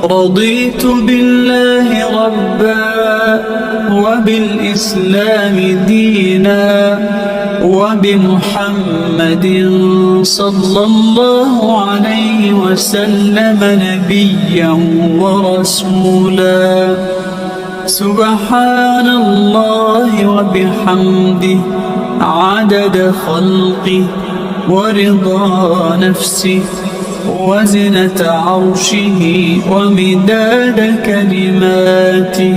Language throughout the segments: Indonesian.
رضيت بالله ربا وبالإسلام دينا وبمحمد صلى الله عليه وسلم نبيا ورسولا سبحان الله وبحمده عدد خلقه ورضا نفسه وزنة عرشه ومداد كلماته.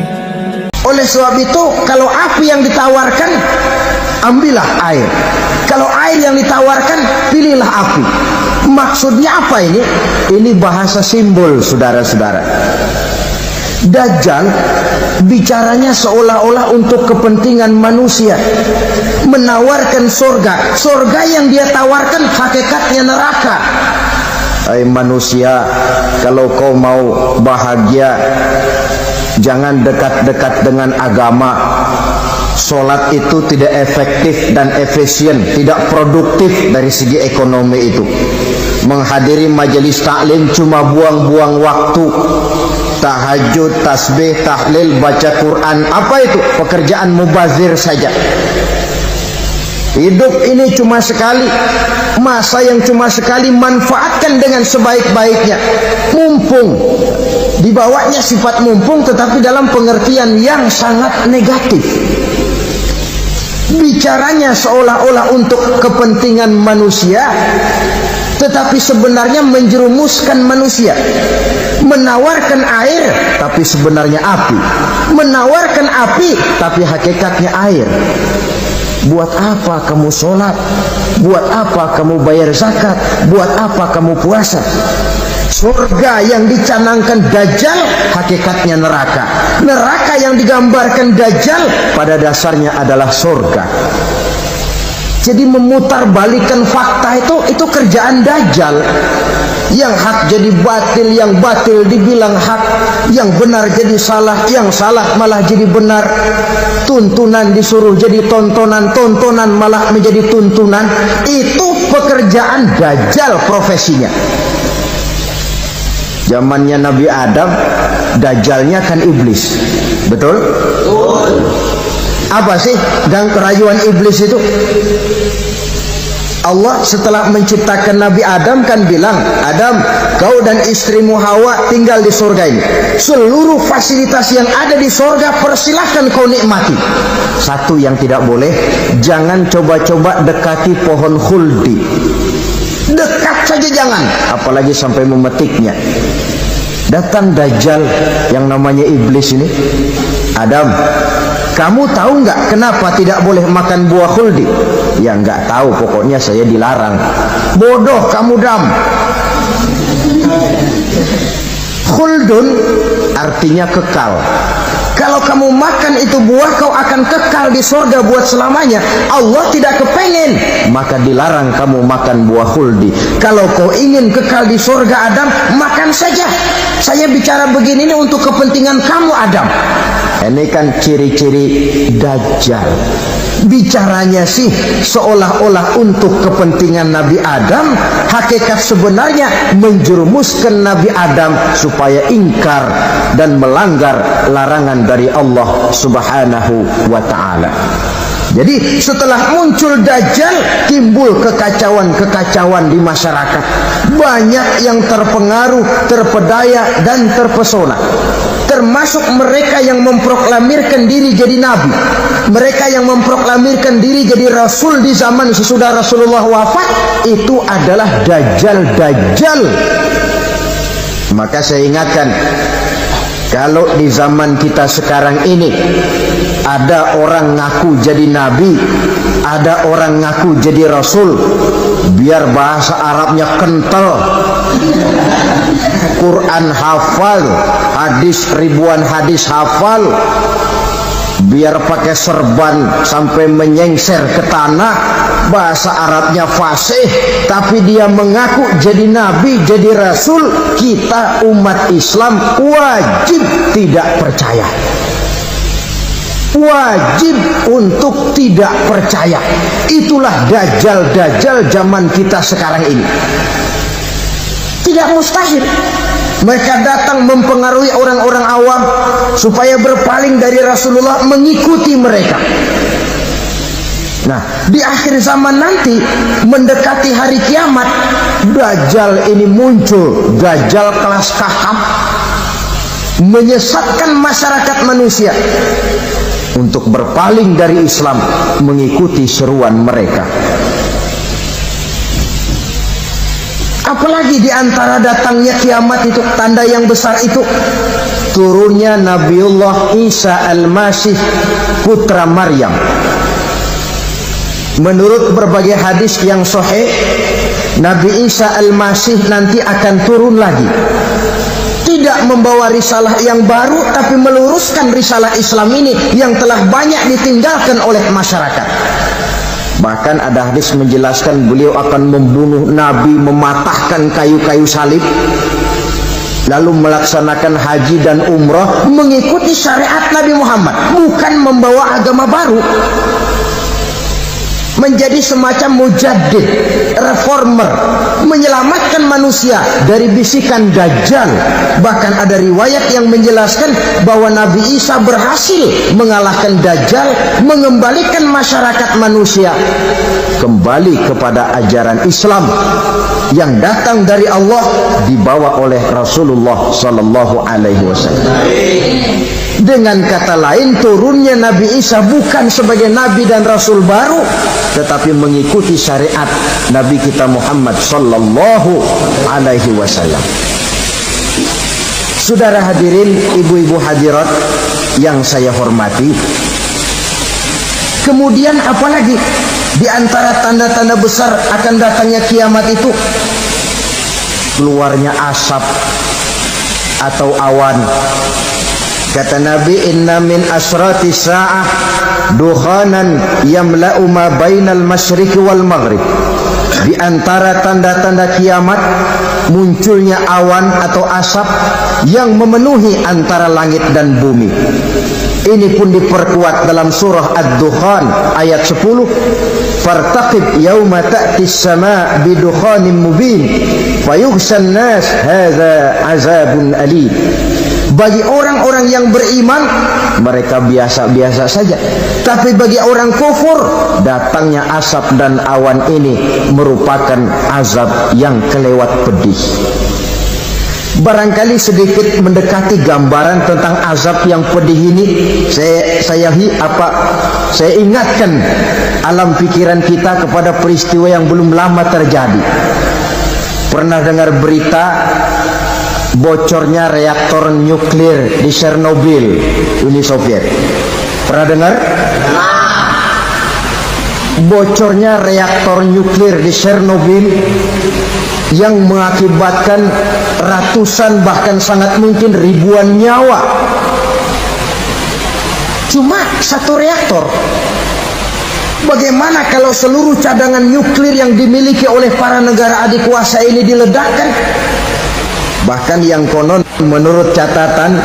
Oleh sebab itu, kalau api yang ditawarkan, ambillah air. Kalau air yang ditawarkan, pilihlah api. Maksudnya apa ini? Ini bahasa simbol, saudara-saudara. Dajjal bicaranya seolah-olah untuk kepentingan manusia, menawarkan surga. Surga yang dia tawarkan hakikatnya neraka. Hai manusia, kalau kau mau bahagia, jangan dekat-dekat dengan agama. Sholat itu tidak efektif dan efisien, tidak produktif dari segi ekonomi itu. Menghadiri majelis taklim cuma buang-buang waktu. Tahajud, tasbih, tahlil, baca Quran, apa itu? Pekerjaan mubazir saja. Hidup ini cuma sekali, masa yang cuma sekali, manfaatkan dengan sebaik-baiknya. Mumpung, dibawanya sifat mumpung tetapi dalam pengertian yang sangat negatif. Bicaranya seolah-olah untuk kepentingan manusia, tetapi sebenarnya menjerumuskan manusia. Menawarkan air, tapi sebenarnya api. Menawarkan api, tapi hakikatnya air. Buat apa kamu sholat? Buat apa kamu bayar zakat? Buat apa kamu puasa? Surga yang dicanangkan Dajjal hakikatnya neraka. Neraka yang digambarkan Dajjal pada dasarnya adalah surga. Jadi memutarbalikkan fakta itu kerjaan Dajjal. Yang hak jadi batil, yang batil dibilang hak, yang benar jadi salah, yang salah malah jadi benar. Tuntunan disuruh jadi tontonan, tontonan malah menjadi tuntunan. Itu pekerjaan Dajjal profesinya. Zamannya Nabi Adam, Dajjalnya kan iblis. Betul? Betul. Apa sih gang kerayuan iblis itu? Allah setelah menciptakan Nabi Adam kan bilang, Adam, kau dan istrimu Hawa tinggal di surga ini. Seluruh fasilitas yang ada di surga persilahkan kau nikmati. Satu yang tidak boleh, jangan coba-coba dekati pohon khuldi. Dekat saja jangan, apalagi sampai memetiknya. Datang Dajjal yang namanya iblis ini. Adam, kamu tahu nggak kenapa tidak boleh makan buah khuldi? Ya nggak tahu, pokoknya saya dilarang. Bodoh kamu Dam. Khuldun artinya kekal. Kalau kamu makan itu buah, kau akan kekal di surga buat selamanya. Allah tidak kepengen, maka dilarang kamu makan buah khuldi. Kalau kau ingin kekal di surga Adam, makan saja. Saya bicara begini ini untuk kepentingan kamu Adam. Ini kan ciri-ciri Dajjal. Bicaranya sih seolah-olah untuk kepentingan Nabi Adam, hakikat sebenarnya menjerumuskan Nabi Adam supaya ingkar dan melanggar larangan dari Allah Subhanahu wa ta'ala. Jadi setelah muncul Dajjal, timbul kekacauan-kekacauan di masyarakat. Banyak yang terpengaruh, terpedaya dan terpesona. Termasuk mereka yang memproklamirkan diri jadi nabi, mereka yang memproklamirkan diri jadi rasul di zaman sesudah Rasulullah wafat. Itu adalah Dajjal. Maka saya ingatkan, kalau di zaman kita sekarang ini ada orang ngaku jadi nabi, ada orang ngaku jadi rasul, biar bahasa Arabnya kental, Quran hafal, hadis ribuan hadis hafal, biar pakai serban sampai menyengser ke tanah, bahasa Arabnya fasih, tapi dia mengaku jadi nabi, jadi rasul, kita umat Islam wajib tidak percaya. Wajib untuk tidak percaya. Itulah Dajjal zaman kita sekarang ini. Tidak mustahil. Mereka datang mempengaruhi orang-orang awam supaya berpaling dari Rasulullah, mengikuti mereka. Nah, di akhir zaman nanti, mendekati hari kiamat, Dajjal ini muncul. Dajjal kelas kakap, menyesatkan masyarakat manusia untuk berpaling dari Islam, mengikuti seruan mereka. Apalagi di antara datangnya kiamat itu, tanda yang besar itu, turunnya Nabiullah Isa Al-Masih, putra Maryam. Menurut berbagai hadis yang sahih, Nabi Isa Al-Masih nanti akan turun lagi. Tidak membawa risalah yang baru, tapi meluruskan risalah Islam ini yang telah banyak ditinggalkan oleh masyarakat. Bahkan ada hadis menjelaskan beliau akan membunuh Nabi, mematahkan kayu-kayu salib, lalu melaksanakan haji dan umrah mengikuti syariat Nabi Muhammad, bukan membawa agama baru. Menjadi semacam mujaddid, reformer, menyelamatkan manusia dari bisikan Dajjal. Bahkan ada riwayat yang menjelaskan bahwa Nabi Isa berhasil mengalahkan Dajjal, mengembalikan masyarakat manusia kembali kepada ajaran Islam yang datang dari Allah, dibawa oleh Rasulullah sallallahu alaihi wasallam. Dengan kata lain, turunnya Nabi Isa bukan sebagai Nabi dan Rasul baru, tetapi mengikuti syariat Nabi kita Muhammad sallallahu alaihi wasallam. Saudara hadirin, ibu-ibu hadirat yang saya hormati, kemudian apalagi di antara tanda-tanda besar akan datangnya kiamat itu? Keluarnya asap atau awan. Kata Nabi, inna min asrati sa'ah dukhanan yamla'u ma bainal masyriqi wal maghrib. Di antara tanda-tanda kiamat, munculnya awan atau asap yang memenuhi antara langit dan bumi. Ini pun diperkuat dalam surah Ad-Dukhan ayat 10. Fartaqib yauma ta'tis sama' bidukhanin mubin fayughshan nas hadza azabun alim. Bagi orang-orang yang beriman, mereka biasa-biasa saja. Tapi bagi orang kufur, datangnya asap dan awan ini merupakan azab yang kelewat pedih. Barangkali sedikit mendekati gambaran tentang azab yang pedih ini, saya ingatkan alam pikiran kita kepada peristiwa yang belum lama terjadi. Pernah dengar berita bocornya reaktor nuklir di Chernobyl, Uni Soviet? Pernah dengar? Bocornya reaktor nuklir di Chernobyl yang mengakibatkan ratusan, bahkan sangat mungkin ribuan nyawa. Cuma satu reaktor. Bagaimana kalau seluruh cadangan nuklir yang dimiliki oleh para negara adik kuasa ini diledakkan? Bahkan yang konon, menurut catatan,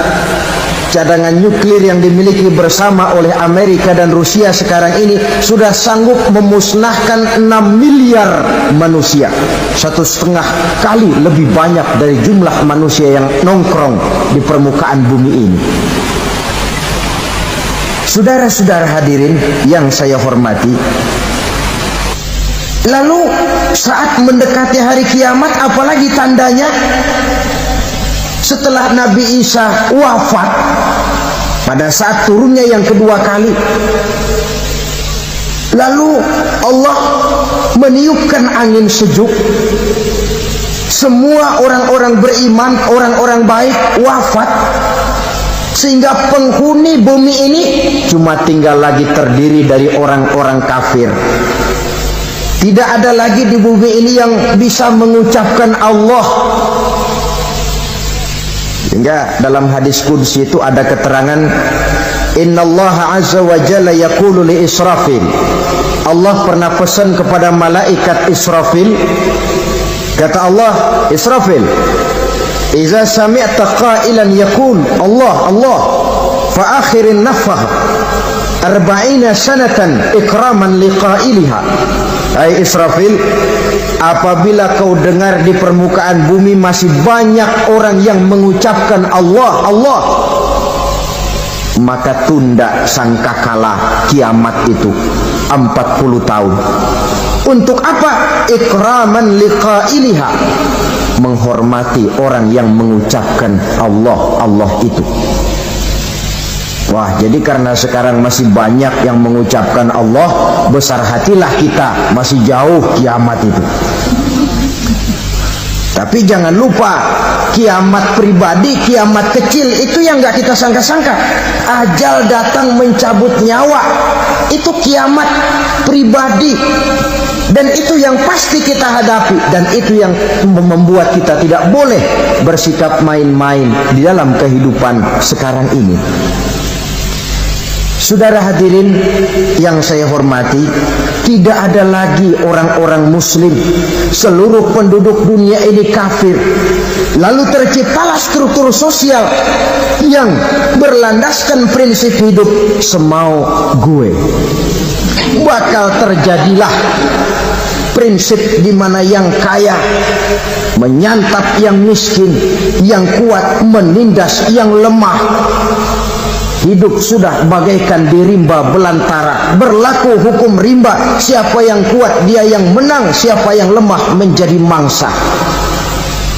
cadangan nuklir yang dimiliki bersama oleh Amerika dan Rusia sekarang ini sudah sanggup memusnahkan 6 miliar manusia. 1,5 kali lebih banyak dari jumlah manusia yang nongkrong di permukaan bumi ini. Saudara-saudara hadirin yang saya hormati, lalu saat mendekati hari kiamat, apalagi tandanya? Setelah Nabi Isa wafat, pada saat turunnya yang kedua kali, lalu Allah meniupkan angin sejuk. Semua orang-orang beriman, orang-orang baik wafat, sehingga penghuni bumi ini cuma tinggal lagi terdiri dari orang-orang kafir. Tidak ada lagi di bumi ini yang bisa mengucapkan Allah. Hingga dalam hadis qudsi itu ada keterangan, innallaha azza wa jalla yaqulu li Israfil. Allah pernah pesan kepada malaikat Israfil. Kata Allah, Israfil, iza sami'ta qailan yaqul Allah Allah fa akhirin nafah 40 sanatan ikraman liqailiha. Hai Israfil, apabila kau dengar di permukaan bumi masih banyak orang yang mengucapkan Allah, Allah, maka tunda sangkakala kiamat itu 40 tahun. Untuk apa? Ikraman liqailiha, menghormati orang yang mengucapkan Allah, Allah itu. Wah, jadi karena sekarang masih banyak yang mengucapkan Allah, besar hatilah kita, masih jauh kiamat itu. Tapi jangan lupa, kiamat pribadi, kiamat kecil itu yang gak kita sangka-sangka. Ajal datang mencabut nyawa, itu kiamat pribadi. Dan itu yang pasti kita hadapi. Dan itu yang membuat kita tidak boleh bersikap main-main di dalam kehidupan sekarang ini. Saudara hadirin yang saya hormati, tidak ada lagi orang-orang muslim. Seluruh penduduk dunia ini kafir. Lalu terciptalah struktur sosial yang berlandaskan prinsip hidup semau gue. Bakal terjadilah prinsip di mana yang kaya menyantap yang miskin, yang kuat menindas yang lemah. Hidup sudah bagaikan di rimba belantara, berlaku hukum rimba. Siapa yang kuat dia yang menang, siapa yang lemah menjadi mangsa.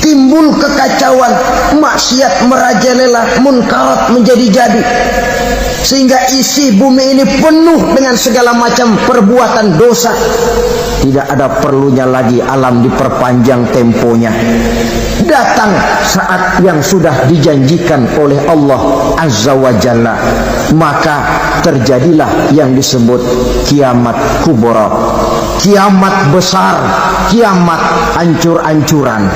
Timbul kekacauan, maksiat merajalela, munkarat menjadi-jadi, sehingga isi bumi ini penuh dengan segala macam perbuatan dosa. Tidak ada perlunya lagi alam diperpanjang temponya. Datang saat yang sudah dijanjikan oleh Allah Azza wa Jalla, maka terjadilah yang disebut kiamat kubra, kiamat besar, kiamat hancur-hancuran.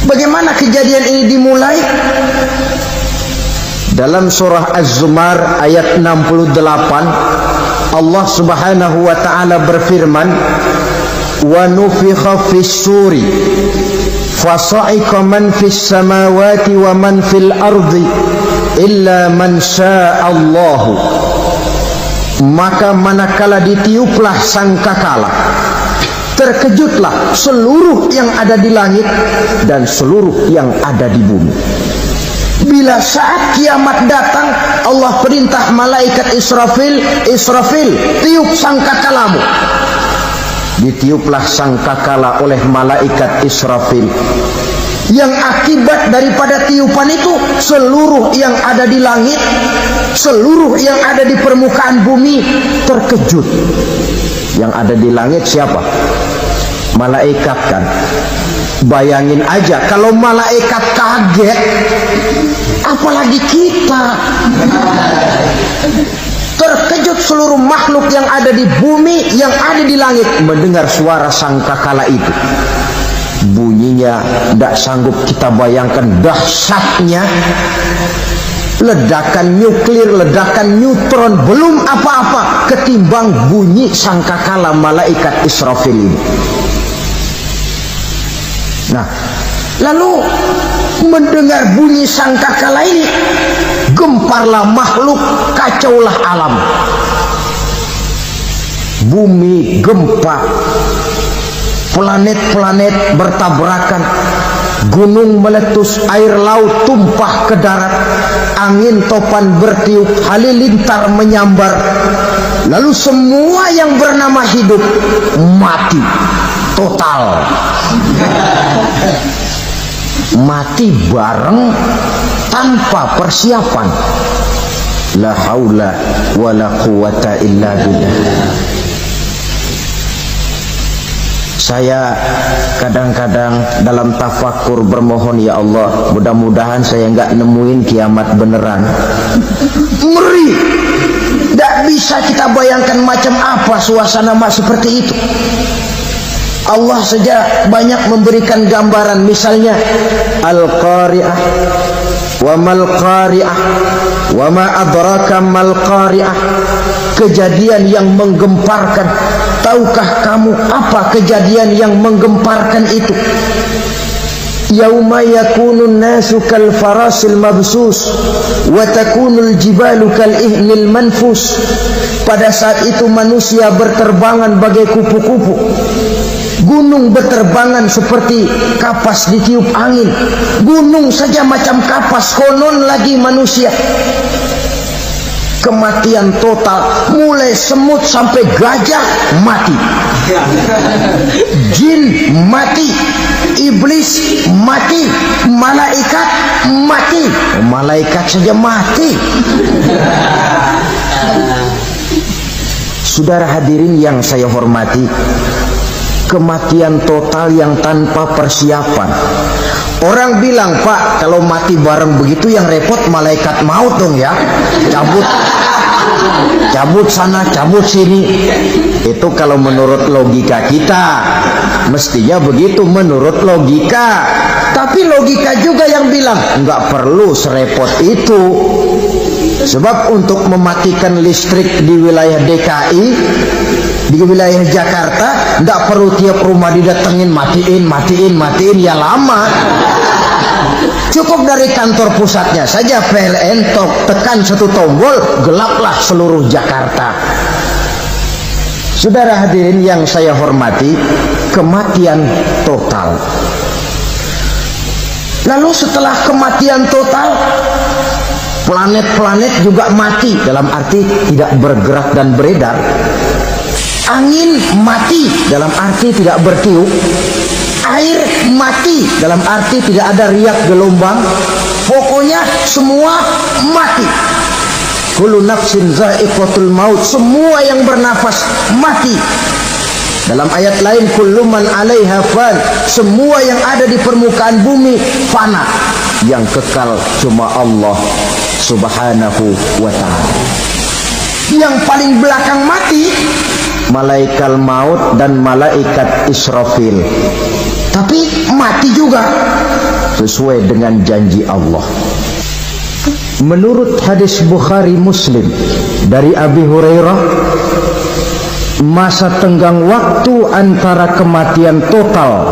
Bagaimana kejadian ini dimulai? Dalam surah Az-Zumar ayat 68, Allah Subhanahu wa taala berfirman, "Wa nufikha fis-suri fasa'iqa man fis samawati wa man fil ardi illa man sya'allahu." Maka manakala ditiuplah sangkakala, terkejutlah seluruh yang ada di langit dan seluruh yang ada di bumi. Bila saat kiamat datang, Allah perintah malaikat Israfil, Israfil, tiup sangkakalamu. Ditiuplah sangkakala oleh malaikat Israfil. Yang akibat daripada tiupan itu, seluruh yang ada di langit, seluruh yang ada di permukaan bumi terkejut. Yang ada di langit siapa? Malaikat kan. Bayangin aja kalau malaikat kaget, apalagi kita. Terkejut seluruh makhluk yang ada di bumi, yang ada di langit mendengar suara sangkakala itu. Bunyinya tidak sanggup kita bayangkan dahsyatnya. Ledakan nuklir, ledakan neutron, belum apa-apa ketimbang bunyi sangkakala malaikat Israfil ini. Nah, lalu mendengar bunyi sangkakala ini, gemparlah makhluk, kacaulah alam. Bumi gempa, planet-planet bertabrakan, gunung meletus, air laut tumpah ke darat, angin topan bertiup, halilintar menyambar. Lalu semua yang bernama hidup mati total. Mati bareng tanpa persiapan. La haula wala quwata illa billah. Saya kadang-kadang dalam tafakur bermohon, ya Allah, mudah-mudahan saya enggak nemuin kiamat beneran. Ngeri. Tidak bisa kita bayangkan macam apa suasana seperti itu. Allah saja banyak memberikan gambaran, misalnya Al-Qari'ah, wa mal qari'ah, wa ma adraka mal qari'ah. Kejadian yang menggemparkan. Tahukah kamu apa kejadian yang menggemparkan itu? yauma yakunun nasu kal farasil mabsus wa takunul jibalu kal ihnil manfus. Pada saat itu manusia berterbangan bagai kupu-kupu, gunung berterbangan seperti kapas ditiup angin. Gunung saja macam kapas, konon lagi manusia. Kematian total, mulai semut sampai gajah mati, jin mati, iblis mati, malaikat mati. Malaikat saja mati. Saudara hadirin yang saya hormati, kematian total yang tanpa persiapan. Orang bilang, Pak, kalau mati bareng begitu yang repot malaikat maut dong ya. Cabut sana, cabut sini. Itu kalau menurut logika kita. Mestinya begitu menurut logika. Tapi logika juga yang bilang, nggak perlu serepot itu. Sebab untuk mematikan listrik di wilayah DKI, di wilayah Jakarta, nggak perlu tiap rumah didatengin matiin, ya lama. Cukup dari kantor pusatnya saja PLN, tekan satu tombol, gelaplah seluruh Jakarta. Saudara hadirin yang saya hormati, kematian total. Lalu setelah kematian total, planet-planet juga mati, dalam arti tidak bergerak dan beredar. Angin mati, dalam arti tidak bertiup. Air mati, dalam arti tidak ada riak gelombang. Pokoknya semua mati. Kullu nafsin za'iqatul maut, semua yang bernafas mati. Dalam ayat lain, kullu man 'alaiha fan, semua yang ada di permukaan bumi fana. Yang kekal cuma Allah Subhanahu wa ta'ala. Yang paling belakang mati malaikat maut dan malaikat Israfil. Tapi mati juga sesuai dengan janji Allah. Menurut hadis Bukhari Muslim dari Abi Hurairah, masa tenggang waktu antara kematian total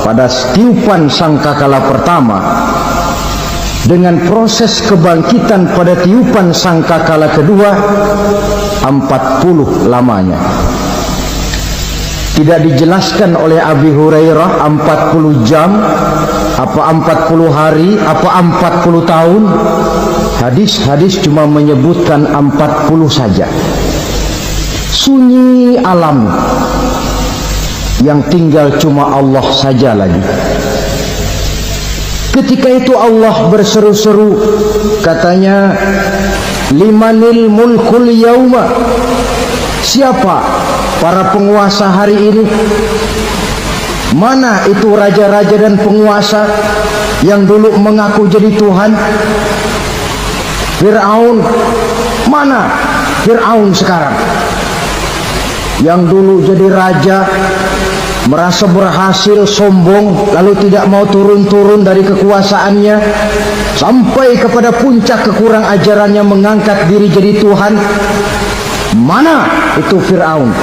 pada tiupan sangkakala pertama dengan proses kebangkitan pada tiupan sangkakala kedua 40 lamanya. Tidak dijelaskan oleh Abi Hurairah 40 jam, apa 40 hari, apa 40 tahun. Hadis-hadis cuma menyebutkan 40 saja. Sunyi alam, yang tinggal cuma Allah saja lagi. Ketika itu Allah berseru-seru, katanya, limanil mulkul yauma, siapa para penguasa hari ini? Mana itu raja-raja dan penguasa yang dulu mengaku jadi Tuhan? Fir'aun, mana Fir'aun sekarang? Yang dulu jadi raja, merasa berhasil, sombong, lalu tidak mau turun-turun dari kekuasaannya, sampai kepada puncak kekurang ajarannya mengangkat diri jadi Tuhan. Mana itu Fir'aun?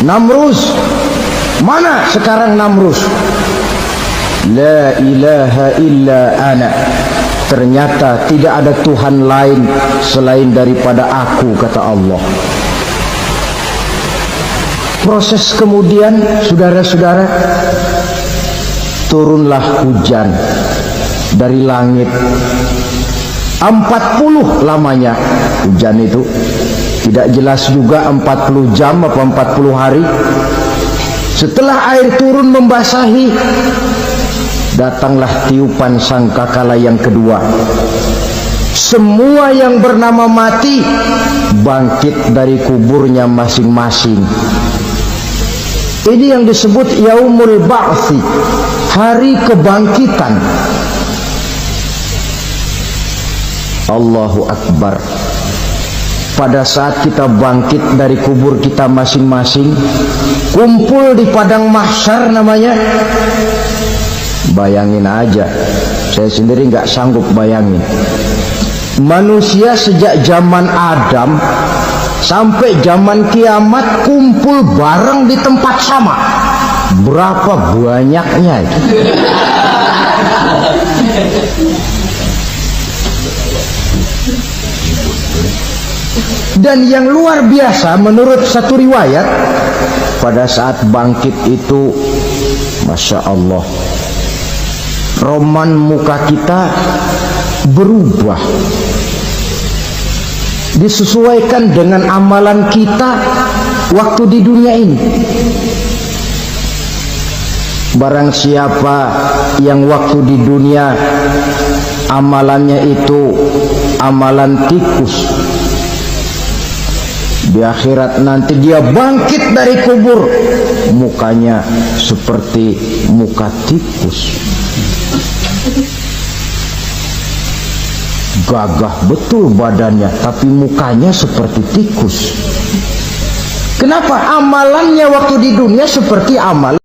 Namrus, mana sekarang Namrus? La ilaha illa ana, ternyata tidak ada Tuhan lain selain daripada aku, kata Allah. Proses kemudian, saudara-saudara, turunlah hujan dari langit. 40 lamanya hujan itu. Tidak jelas juga 40 jam apa 40 hari. Setelah air turun membasahi, datanglah tiupan sangkakala yang kedua. Semua yang bernama mati bangkit dari kuburnya masing-masing. Ini yang disebut Yaumul Ba'thi, hari kebangkitan. Allahu Akbar. Pada saat kita bangkit dari kubur kita masing-masing, kumpul di padang mahsyar namanya. Bayangin aja, saya sendiri nggak sanggup bayangin. Manusia sejak zaman Adam sampai zaman kiamat kumpul bareng di tempat sama. Berapa banyaknya itu? Dan yang luar biasa menurut satu riwayat, pada saat bangkit itu, Masya Allah, roman muka kita berubah, disesuaikan dengan amalan kita waktu di dunia ini. Barang siapa yang waktu di dunia amalannya itu amalan tikus, di akhirat nanti dia bangkit dari kubur, mukanya seperti muka tikus. Gagah betul badannya, tapi mukanya seperti tikus. Kenapa? Amalannya waktu di dunia seperti amalan